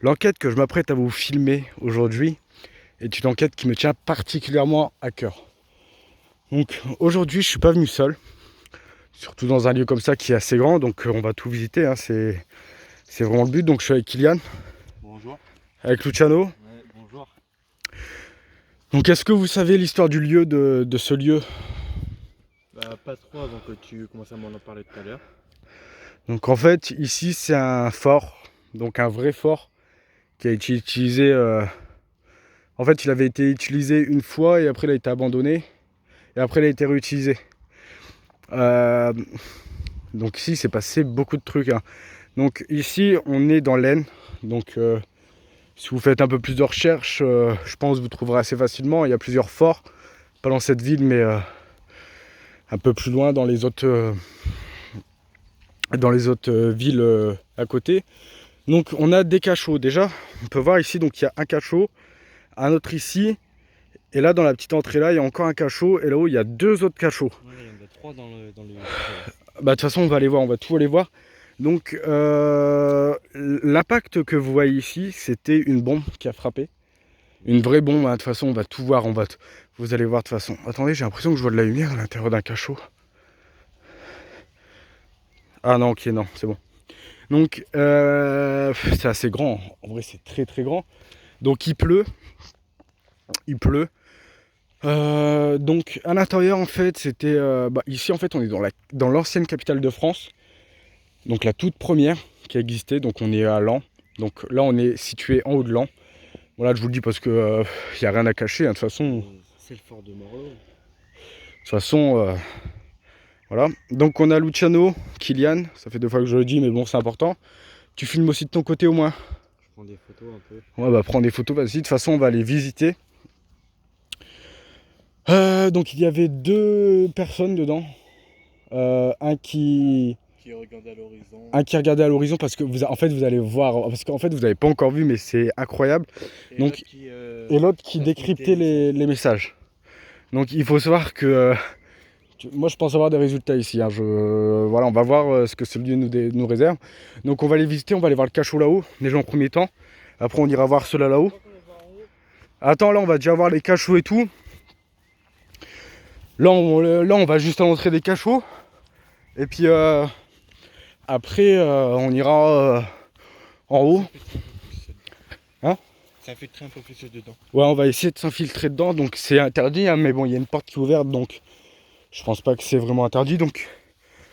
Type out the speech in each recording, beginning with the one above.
L'enquête que je m'apprête à vous filmer aujourd'hui est une enquête qui me tient particulièrement à cœur. Donc aujourd'hui, je suis pas venu seul, surtout dans un lieu comme ça qui est assez grand, donc on va tout visiter, hein, c'est vraiment le but. Donc je suis avec Kylian, Bonjour. avec Luciano. Ouais, bonjour. Donc est-ce que vous savez l'histoire du lieu, de ce lieu? Bah, pas trop avant que tu commences à m'en parler tout à l'heure. Donc en fait, ici c'est un fort, donc un vrai fort qui a été utilisé. En fait, il avait été utilisé une fois et après il a été abandonné et après il a été réutilisé. Euh, donc ici, c'est passé beaucoup de trucs, hein. Donc ici, on est dans l'Aisne. Donc si vous faites un peu plus de recherches, je pense que vous trouverez assez facilement. Il y a plusieurs forts, pas dans cette ville, mais un peu plus loin dans les autres, villes à côté. Donc on a des cachots. Déjà, on peut voir ici, donc il y a un cachot, un autre ici. Et là, dans la petite entrée là, il y a encore un cachot. Et là-haut, il y a deux autres cachots. Ouais, il y en a trois dans le Bah, de toute façon, on va aller voir, on va tout aller voir. Donc, l'impact que vous voyez ici, c'était une bombe qui a frappé. Une vraie bombe, hein. De toute façon, on va tout voir. Vous allez voir de toute façon. Attendez, j'ai l'impression que je vois de la lumière à l'intérieur d'un cachot. Ah non, ok, non, c'est bon. Donc, c'est assez grand. En vrai, c'est très très grand. Donc, il pleut. Il pleut. Donc, à l'intérieur, en fait, c'était... ici, en fait, on est dans l'ancienne capitale de France. Donc la toute première qui a existé, donc on est à Laon. Donc là on est situé en haut de Laon. Voilà, je vous le dis parce que y a rien à cacher, hein. De toute façon, C'est le fort de Morlaix. Voilà. Donc on a Luciano, Kylian, ça fait 2 fois que je le dis, mais bon, c'est important. Tu filmes aussi de ton côté au moins. Je prends des photos un peu. Ouais, bah prends des photos, vas-y. De toute façon, on va aller visiter. Donc il y avait deux personnes dedans. Qui regarde à l'horizon. Un qui regardait à l'horizon parce que en fait vous allez voir, parce qu'en fait vous n'avez pas encore vu, mais c'est incroyable. Et Donc, l'autre et l'autre qui transmettait décryptait les messages. Donc il faut savoir que moi je pense avoir des résultats ici, hein. Voilà, on va voir ce que ce lieu nous réserve. Donc on va aller visiter, on va aller voir le cachot là-haut, déjà en premier temps. Après on ira voir ceux-là là-haut. Attends, là on va déjà voir les cachots et tout. Là on va juste à l'entrée des cachots. Et puis après on ira en haut. Hein? Ça infiltrer un peu plus dedans. Ouais, on va essayer de s'infiltrer dedans, donc c'est interdit, hein, mais bon, il y a une porte qui est ouverte, donc je pense pas que c'est vraiment interdit. Donc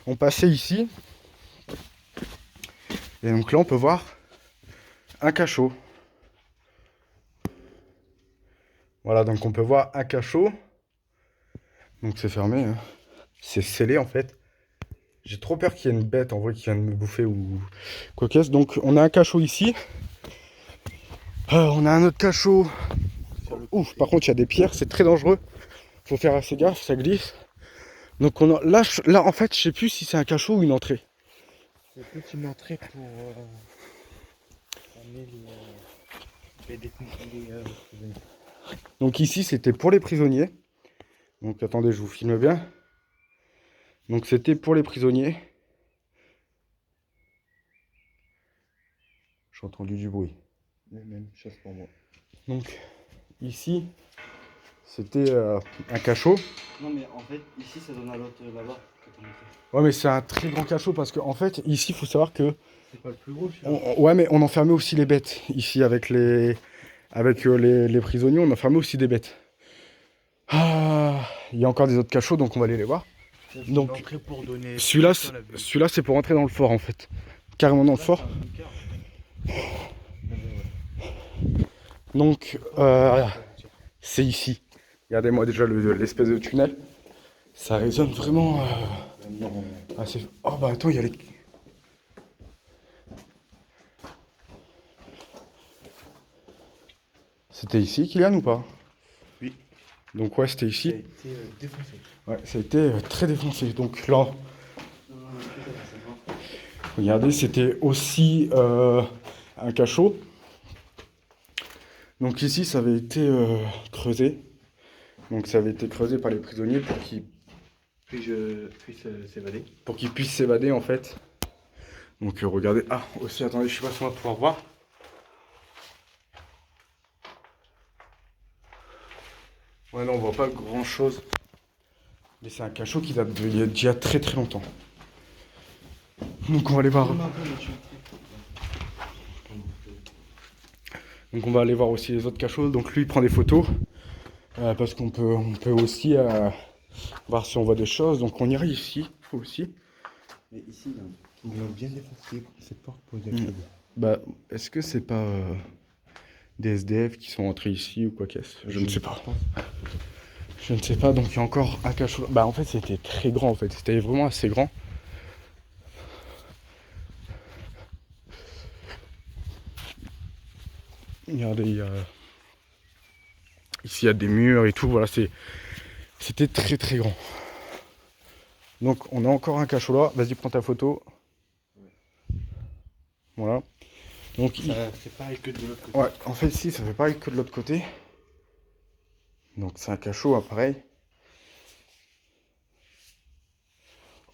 on passait ici, et donc là on peut voir un cachot. Voilà, donc on peut voir un cachot. Donc c'est fermé, hein. C'est scellé en fait. J'ai trop peur qu'il y ait une bête en vrai qui vienne me bouffer ou quoi qu'est-ce. Donc on a un cachot ici. On a un autre cachot. Ouf, par contre il y a des pierres, c'est très dangereux. Faut faire assez gaffe, ça glisse. Donc on a, là en fait je sais plus si c'est un cachot ou une entrée. C'est plus une entrée pour amener les détenus. Prisonniers. Donc ici c'était pour les prisonniers. Donc attendez, je vous filme bien. Donc c'était pour les prisonniers. J'ai entendu du bruit. Même chose pour moi. Donc ici c'était un cachot. Non mais en fait ici ça donne à l'autre là-bas. Ouais, mais c'est un très grand cachot parce qu'en fait ici il faut savoir que C'est pas le plus gros, ouais, mais on enfermait aussi les bêtes ici avec les prisonniers, on enfermait aussi des bêtes. Ah, il y a encore des autres cachots, donc on va aller les voir. Donc pour donner celui-là c'est pour entrer dans le fort en fait, carrément dans le fort. Donc c'est ici. Regardez-moi déjà l'espèce de tunnel. Ça résonne vraiment assez. Oh bah attends, il y a les. C'était ici, Kylian, ou pas? Oui. Donc ouais, c'était ici. Ça a été défoncé. Ouais, ça a été très défoncé. Donc là, regardez, c'était aussi un cachot. Donc ici, ça avait été creusé. Donc ça avait été creusé par les prisonniers pour qu'ils S'évader. puissent s'évader en fait. Donc regardez. Ah, aussi, attendez, je sais pas si on va pouvoir voir. Ouais, non, on voit pas grand chose. Mais c'est un cachot qui date d'il y a déjà très très longtemps. Donc on va aller voir. Donc on va aller voir aussi les autres cachots. Donc lui il prend des photos. Parce on peut aussi voir si on voit des choses. Donc on ira ici aussi. Mais ici, là, ils ont bien défoncé cette porte pour les Mm. Bah, est-ce que c'est pas des SDF qui sont entrés ici ou quoi qu'est-ce? Je ne sais pas. Je ne sais pas, donc il y a encore un cachot. Bah en fait c'était très grand en fait, c'était vraiment assez grand. Regardez, ici il y a des murs et tout, voilà, c'était très très grand. Donc on a encore un cachot là, vas-y prends ta photo. Voilà. Donc ça fait pareil que de l'autre côté. ouais, en fait ici ça fait pareil que de l'autre côté. Donc c'est un cachot, hein, pareil.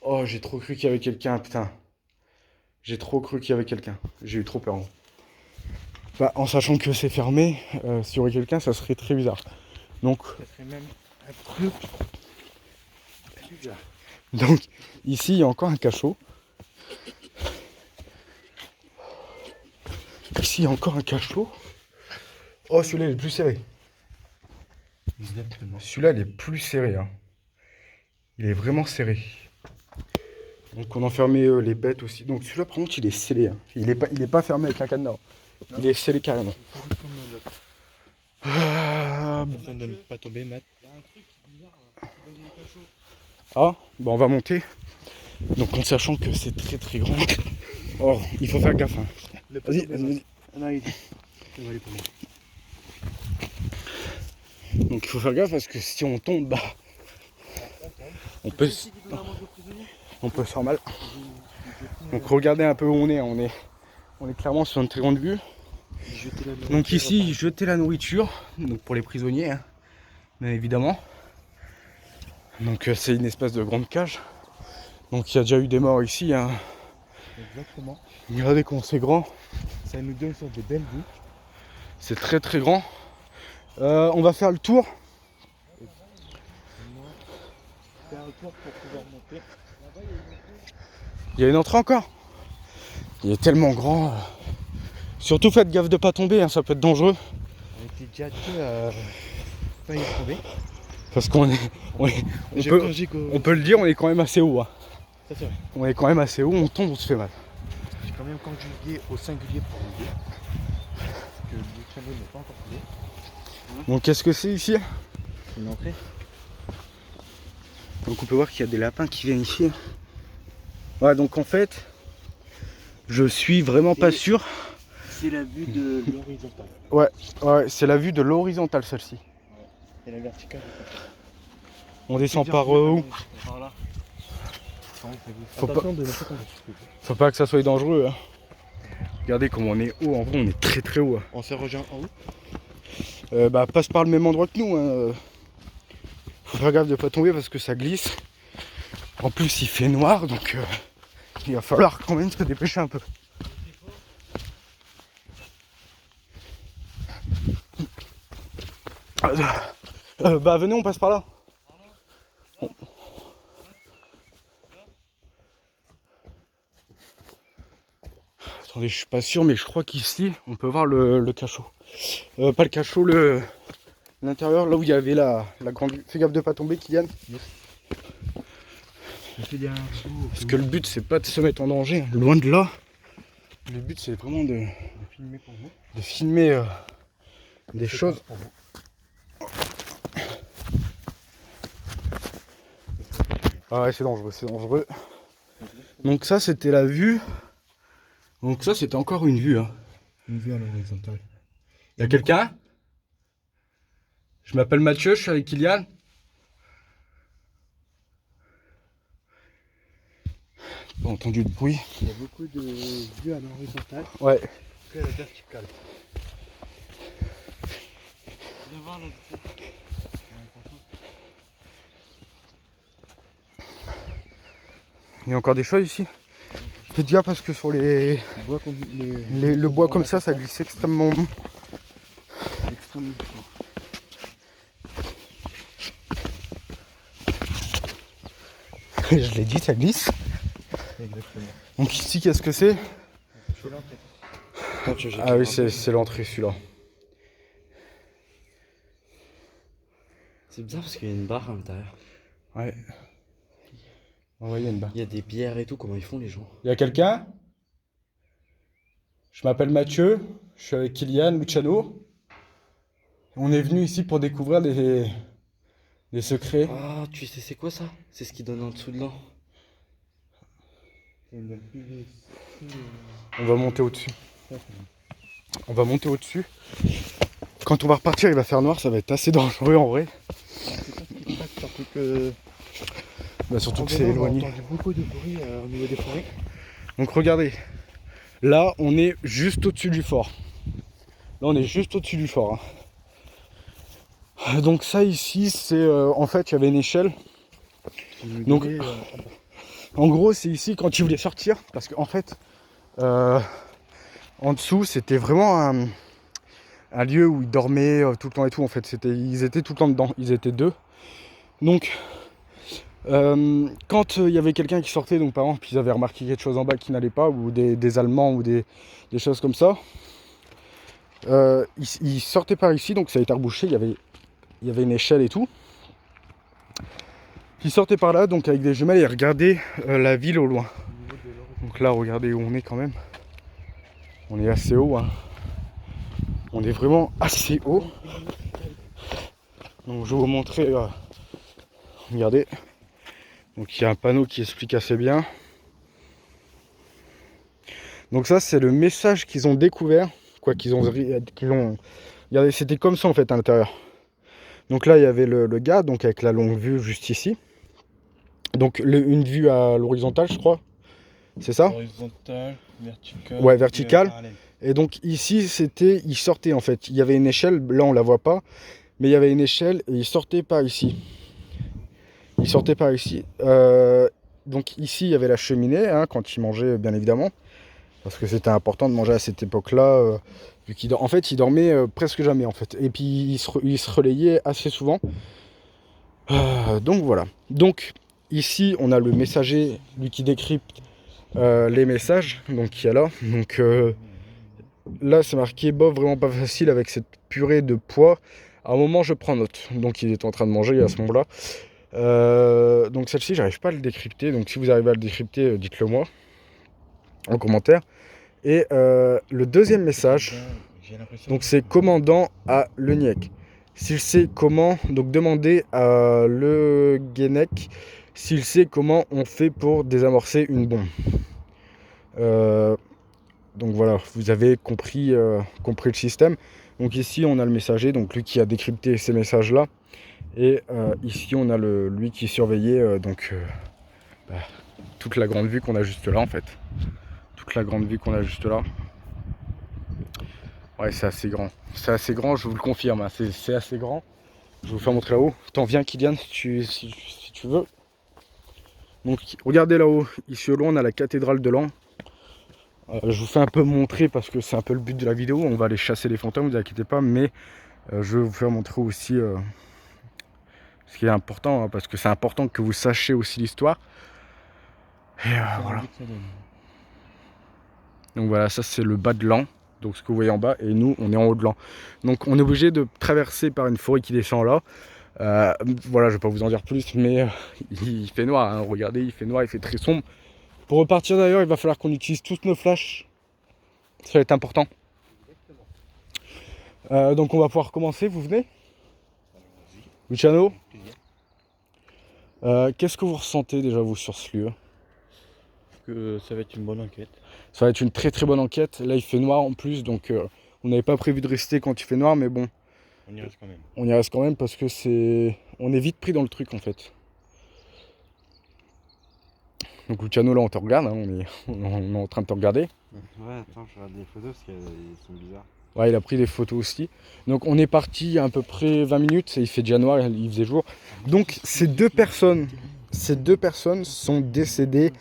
Oh j'ai trop cru qu'il y avait quelqu'un, putain. J'ai trop cru qu'il y avait quelqu'un. J'ai eu trop peur. Hein. Bah, en sachant que c'est fermé, s'il y aurait quelqu'un, ça serait très bizarre. Donc, Ça serait même un truc bizarre. donc ici, il y a encore un cachot. Ici, il y a encore un cachot. Oh, celui-là, il est plus serré. Exactement. Celui-là, il est plus serré. Hein. Il est vraiment serré. Donc, on enfermait les bêtes aussi. Donc, celui-là, par contre, il est scellé. Hein. Il est pas fermé avec un cadenas. Il est scellé carrément. Afin de ne pas tomber, Matt. Ah, bon, on va monter. Donc, en sachant que c'est très très grand. Oh, il faut faire gaffe. Hein. Vas-y, vas-y. Non, il va aller pour moi. Donc, il faut faire gaffe parce que si on tombe, bah, on peut se faire mal. Donc, regardez un peu où on est. On est clairement sur une très grande vue. Donc, ici, jeter la nourriture. Donc, pour les prisonniers, hein, bien évidemment. Donc, c'est une espèce de grande cage. Donc, il y a déjà eu des morts ici. Hein. Exactement. Regardez comment c'est grand. Ça nous donne une sorte de belle vue. C'est très très grand. On va faire le tour. Faire un tour pour pouvoir monter. Il y a une entrée encore. Il est tellement grand. Surtout faites gaffe de pas tomber, hein, ça peut être dangereux. On était déjà deux à faillir tomber. Parce qu'on est. On peut le dire, on est quand même assez haut. Hein. Ça c'est vrai. On est quand même assez haut, on tombe, on se fait mal. J'ai quand même conjugué au singulier pour le dire. Que le canot n'est pas encore coulé. Donc qu'est-ce que c'est ici? Une entrée. Donc on peut voir qu'il y a des lapins qui viennent ici. Ouais, donc en fait, je suis vraiment pas sûr. C'est la vue de l'horizontale. Ouais, c'est la vue de l'horizontale celle-ci. Et la verticale. On descend par où? Par là. Faut Attention de ne pas tomber. Faut pas que ça soit dangereux. Hein. Regardez comment on est haut, en vrai on est très très haut. Hein. On s'est rejoint en haut. Bah passe par le même endroit que nous. Hein. Faut faire gaffe de pas tomber parce que ça glisse. En plus il fait noir donc il va falloir quand même se dépêcher un peu. Bah venez on passe par là. Attendez, je suis pas sûr mais je crois qu'ici on peut voir le cachot. Pas le cachot, l'intérieur, là où il y avait la grande vue. Fais gaffe de pas tomber, Kylian. Yes. Parce que le but c'est pas de se mettre en danger, loin de là. Le but c'est vraiment de filmer pour vous. De filmer des choses. Ah ouais c'est dangereux, c'est dangereux. Donc ça c'était la vue. Donc ça c'était encore une vue. Hein. Une vue à l'horizontale. Y'a quelqu'un? Je m'appelle Mathieu, je suis avec Kylian. J'ai pas entendu de bruit. Il y a beaucoup de vues à l'horizontale Ouais. que à la verticale. Viens voir là. Il y a encore des choses ici. Faites gaffe parce que sur le bois comme ça glisse extrêmement. Extrêmement. Je l'ai dit, ça glisse. Exactement. Donc ici, qu'est-ce que c'est? C'est l'entrée. Ah oui, c'est l'entrée celui-là. C'est bizarre parce qu'il y a une barre à l'intérieur. Ouais. Ouais, il y a une barre. Il y a des bières et tout, comment ils font les gens? Il y a quelqu'un? Je m'appelle Mathieu, je suis avec Kylian, Luciano. On est venu ici pour découvrir des secrets. Ah, tu sais c'est quoi ça? C'est ce qui donne en dessous de l'an. On va monter au-dessus. On va monter au-dessus. Quand on va repartir, il va faire noir, ça va être assez dangereux en vrai. Surtout que, Surtout que c'est éloigné. On a entendu beaucoup de bruit au niveau des forêts. Donc regardez, là on est juste au-dessus du fort. Là on est juste au-dessus du fort. Hein. Donc ça ici, c'est en fait il y avait une échelle. Donc en gros c'est ici quand ils voulaient sortir, parce qu'en fait en dessous c'était vraiment un lieu où ils dormaient tout le temps et tout. En fait ils étaient tout le temps dedans, ils étaient deux. Donc quand il y avait quelqu'un qui sortait, donc par exemple ils avaient remarqué quelque chose en bas qui n'allait pas, ou des Allemands ou des choses comme ça, ils sortaient par ici, donc ça a été rebouché, il y avait une échelle et tout. Ils sortaient par là, donc avec des jumelles, et regardaient la ville au loin. Donc là regardez où on est quand même. On est assez haut, hein. On est vraiment assez haut. Donc je vais vous montrer, regardez. Donc il y a un panneau qui explique assez bien. Donc ça c'est le message qu'ils ont découvert, quoi qu'ils ont, regardez, c'était comme ça en fait à l'intérieur. Donc là il y avait le gars, donc avec la longue vue juste ici. Donc une vue à l'horizontale je crois, c'est ça? Horizontal, vertical. Ouais, vertical. Et donc ici c'était, il sortait en fait, il y avait une échelle, là on la voit pas, mais il y avait une échelle et il sortait par ici. Il sortait par ici. Donc ici il y avait la cheminée, hein, quand il mangeait bien évidemment. Parce que c'était important de manger à cette époque-là. Vu qu'il en fait, il dormait presque jamais en fait. Et puis il se relayait assez souvent. Donc voilà. Donc ici on a le messager, lui qui décrypte les messages. Donc il y a là. Donc là c'est marqué bof, vraiment pas facile avec cette purée de pois. À un moment je prends note. Donc il est en train de manger à ce moment-là. Donc celle-ci j'arrive pas à le décrypter, donc si vous arrivez à le décrypter dites-le moi en commentaire. Et le deuxième message, donc c'est commandant à Leniec. S'il sait comment, donc demandez à Le Guenec s'il sait comment on fait pour désamorcer une bombe. Donc voilà, vous avez compris le système. Donc ici on a le messager, donc lui qui a décrypté ces messages là. Et ici on a lui qui surveillait toute la grande vue qu'on a juste là en fait. Toute la grande vue qu'on a juste là. Ouais, c'est assez grand. C'est assez grand, je vous le confirme. Hein. C'est assez grand. Je vais vous faire montrer là-haut. T'en viens Kylian si tu veux. Donc regardez là-haut. Ici au loin on a la cathédrale de Laon. Je vous fais un peu montrer parce que c'est un peu le but de la vidéo. On va aller chasser les fantômes, ne vous inquiétez pas. Mais je vais vous faire montrer aussi... ce qui est important, hein, parce que c'est important que vous sachiez aussi l'histoire. Et voilà. Donc voilà, ça c'est le bas de l'an. Donc ce que vous voyez en bas, et nous on est en haut de l'an. Donc on est obligé de traverser par une forêt qui descend là. Voilà, je vais pas vous en dire plus, mais il fait noir, hein. Regardez, il fait noir, il fait très sombre. Pour repartir d'ailleurs, il va falloir qu'on utilise tous nos flashs. Ça va être important. Donc on va pouvoir commencer, vous venez? Luciano, qu'est-ce que vous ressentez déjà vous sur ce lieu? Que ça va être une bonne enquête. Ça va être une très très bonne enquête. Là il fait noir en plus, donc on n'avait pas prévu de rester quand il fait noir, mais bon. On y reste quand même. On y reste quand même parce que on est vite pris dans le truc en fait. Donc Luciano là on te regarde, hein, on est en train de te regarder. Ouais, attends, je regarde des photos parce qu'elles sont bizarres. Ouais, il a pris des photos aussi. Donc on est parti à peu près 20 minutes, il fait déjà noir, il faisait jour. Donc ces deux personnes sont décédées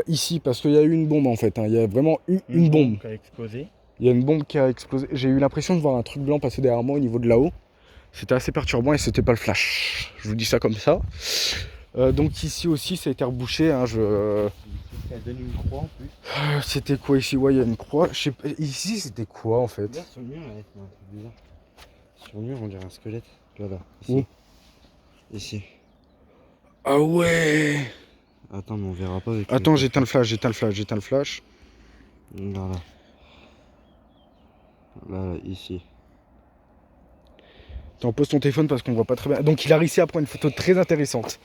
ici parce qu'il y a eu une bombe en fait. Hein. Il y a vraiment eu une bombe. Qui a explosé. Il y a une bombe qui a explosé. J'ai eu l'impression de voir un truc blanc passer derrière moi au niveau de là-haut. C'était assez perturbant et c'était pas le flash. Je vous dis ça comme ça. Donc ici aussi, ça a été rebouché. Hein, Elle donne une croix en plus. C'était quoi ici? Ouais, il y a une croix. Je sais pas. Ici, c'était quoi en fait? Regarde sur le mur, là, il y a un truc bizarre. Sur le mur, on dirait un squelette. Là, là. Où? Ici. Ici. Ah ouais! Attends, mais on verra pas avec. Attends, j'éteins le flash, j'éteins le flash, j'éteins le flash. Là, là. Là, ici. Attends, pose ton téléphone parce qu'on voit pas très bien. Donc il a réussi à prendre une photo très intéressante.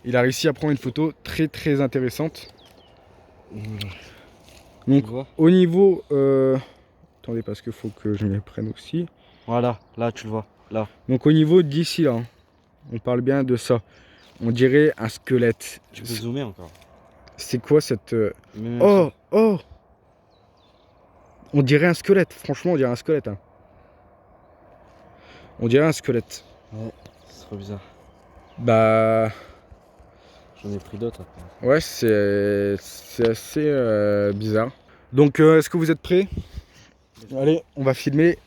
Il a réussi à prendre une photo très intéressante. Donc Tu vois? au niveau... Attendez parce qu'il faut que je me prenne aussi. Voilà, là, tu le vois. Là. Donc au niveau d'ici là, hein, on parle bien de ça. On dirait un squelette. Tu peux zoomer encore. C'est quoi cette... Même Oh! Oh! On dirait un squelette. Franchement, on dirait un squelette. Hein. On dirait un squelette. Ouais, c'est trop bizarre. Bah... J'en ai pris d'autres après. Ouais, c'est assez bizarre. Donc, est-ce que vous êtes prêts? Allez, on va filmer.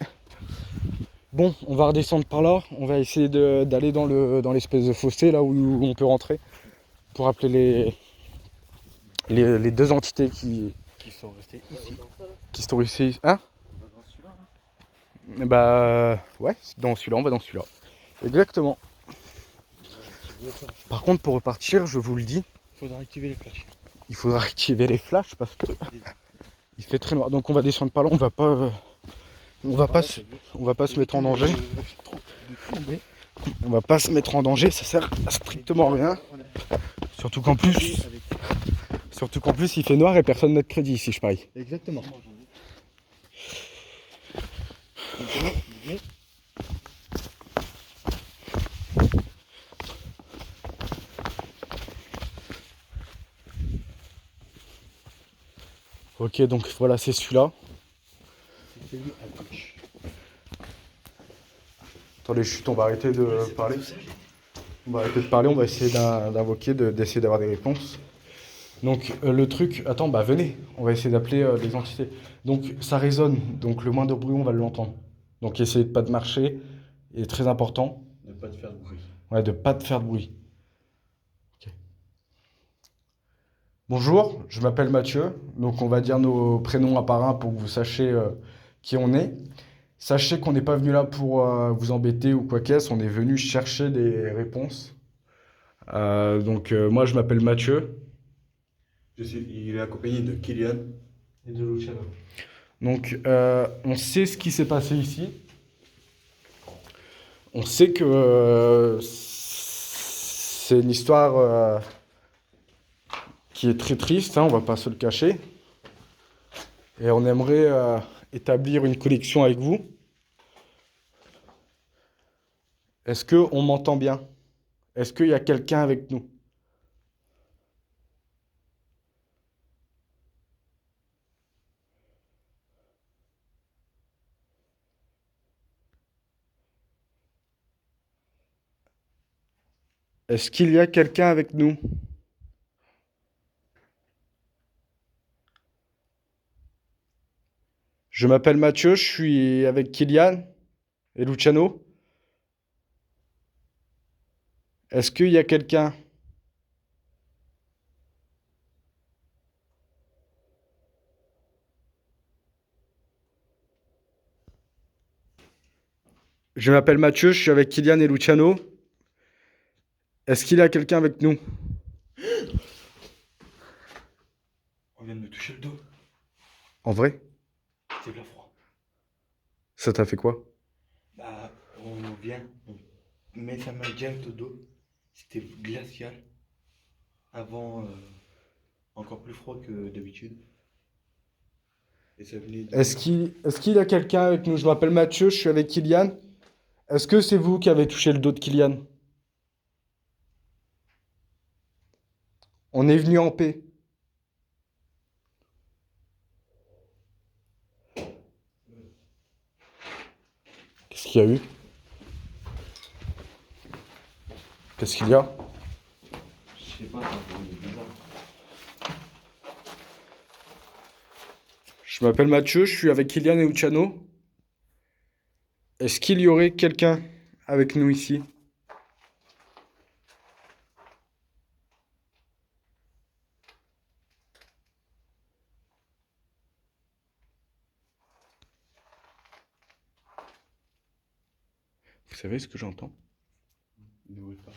Bon, on va redescendre par là. On va essayer d'aller dans l'espèce de fossé, là où on peut rentrer, pour appeler les deux entités qui sont restés ici. sont ici. Hein? Bah, ouais, dans celui-là, on va dans celui-là. Exactement. Par contre, pour repartir, je vous le dis, Il faudra activer les flashs. il faudra activer les flashs parce que il fait très noir. Donc on va descendre par là, on va pas se mettre en danger. On va pas se mettre en danger, ça sert à strictement rien. Surtout qu'en plus il fait noir et personne n'a de crédit ici, je parie. Exactement. Ok, donc voilà, c'est celui-là. C'est lui à gauche. Attendez, chut, on va arrêter de parler. On va arrêter de parler, on va essayer d'invoquer, d'essayer d'avoir des réponses. Donc le truc, attends, bah venez, on va essayer d'appeler les entités. Donc ça résonne, donc le moindre bruit on va l'entendre. Donc essayez de pas de marcher, et très important. Ne pas te faire de bruit. Ouais, de pas de faire de bruit. Ok. Bonjour, je m'appelle Mathieu, donc on va dire nos prénoms un par un pour que vous sachiez qui on est. Sachez qu'on n'est pas venu là pour vous embêter ou quoi qu'est-ce, on est venu chercher des réponses. Moi je m'appelle Mathieu. Il est accompagné de Kylian et de Luciano. Donc on sait ce qui s'est passé ici. On sait que c'est une histoire qui est très triste, hein, on va pas se le cacher. Et on aimerait établir une connexion avec vous. Est-ce qu'on m'entend bien? Est-ce qu'il y a quelqu'un avec nous? Est-ce qu'il y a quelqu'un avec nous? Je m'appelle Mathieu, je suis avec Kylian et Luciano. Est-ce qu'il y a quelqu'un? Je m'appelle Mathieu, je suis avec Kylian et Luciano. Est-ce qu'il y a quelqu'un avec nous? On vient de me toucher le dos. En vrai? C'est de la froid. Ça t'a fait quoi? Bah, on met sa main direct au dos. C'était glacial. Avant, encore plus froid que d'habitude. Et ça venait de... Est-ce qu'il y a quelqu'un avec nous? Je m'appelle Mathieu, je suis avec Kylian. Est-ce que c'est vous qui avez touché le dos de Kylian? On est venu en paix. Qu'est-ce qu'il y a eu? Qu'est-ce qu'il y a? Je sais pas, c'est bizarre. Je m'appelle Mathieu, je suis avec Kylian et Luciano. Est-ce qu'il y aurait quelqu'un avec nous ici? Vous savez ce que j'entends? Ne bruit pas.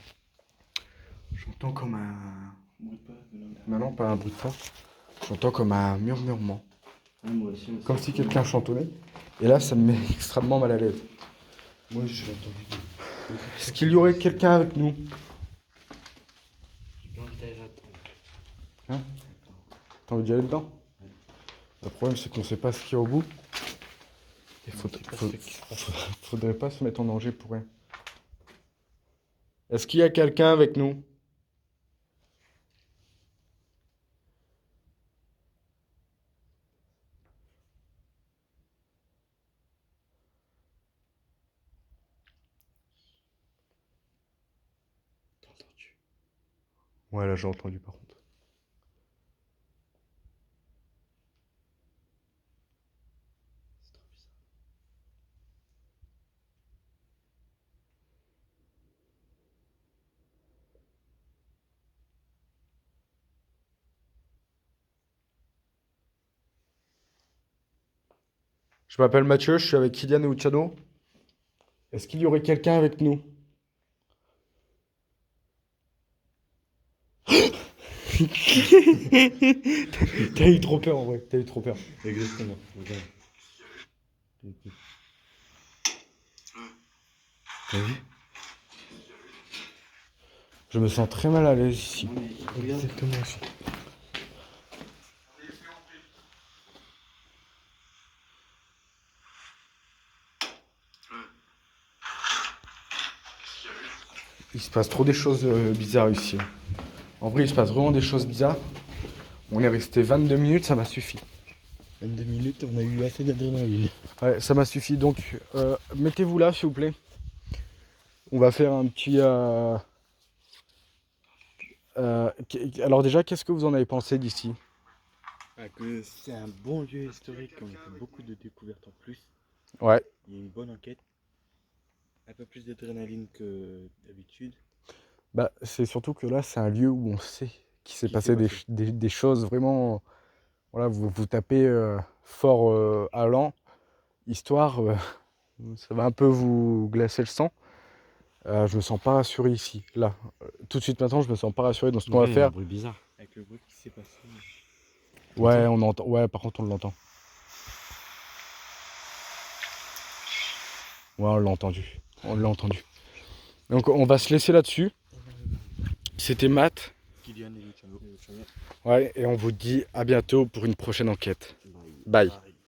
J'entends comme un... Ne bruit pas, de l'homme. Maintenant, pas un bruit de fond. J'entends comme un murmurement. Moi aussi. Comme si quelqu'un chantonnait. Et là, ça me met extrêmement mal à l'aise. Moi, j'ai entendu. Est-ce qu'il y aurait quelqu'un avec nous? J'ai pas envie d'aller attendre. Hein? T'as envie d'y aller dedans? Ouais. Le problème, c'est qu'on sait pas ce qu'il y a au bout. Il faudrait pas se mettre en danger pour rien. Est-ce qu'il y a quelqu'un avec nous? T'as entendu? Ouais, là, j'ai entendu par contre. C'est trop bizarre. Je m'appelle Mathieu, je suis avec Kylian et Luciano. Est-ce qu'il y aurait quelqu'un avec nous? T'as eu trop peur en vrai, t'as eu trop peur. Exactement. Regarde. T'as vu? Je me sens très mal à l'aise ici. Regarde. Exactement aussi. Il se passe trop des choses bizarres ici. En vrai, il se passe vraiment des choses bizarres. On est resté 22 minutes, ça m'a suffi. 22 minutes, on a eu assez d'adrénaline. Ouais, ça m'a suffi. Donc, mettez-vous là, s'il vous plaît. On va faire un petit... alors déjà, qu'est-ce que vous en avez pensé d'ici? Que c'est un bon lieu historique, on a fait beaucoup de découvertes en plus. Ouais. Il y a une bonne enquête. Un peu plus d'adrénaline que d'habitude. Bah, c'est surtout que là, c'est un lieu où on sait qu'il s'est Qu'il passé s'est passé. des choses vraiment... Voilà, vous tapez fort allant, histoire, ça va un peu vous glacer le sang. Je me sens pas rassuré ici, là. Tout de suite maintenant, je me sens pas rassuré dans ce qu'on va Il y a faire. un bruit bizarre. Avec le bruit qui s'est passé. Ouais, on entend. Ouais, par contre, on l'entend. Ouais, on l'a entendu. On l'a entendu. Donc, on va se laisser là-dessus. C'était Matt. Kylian et Luciano. Ouais, et on vous dit à bientôt pour une prochaine enquête. Bye. Bye.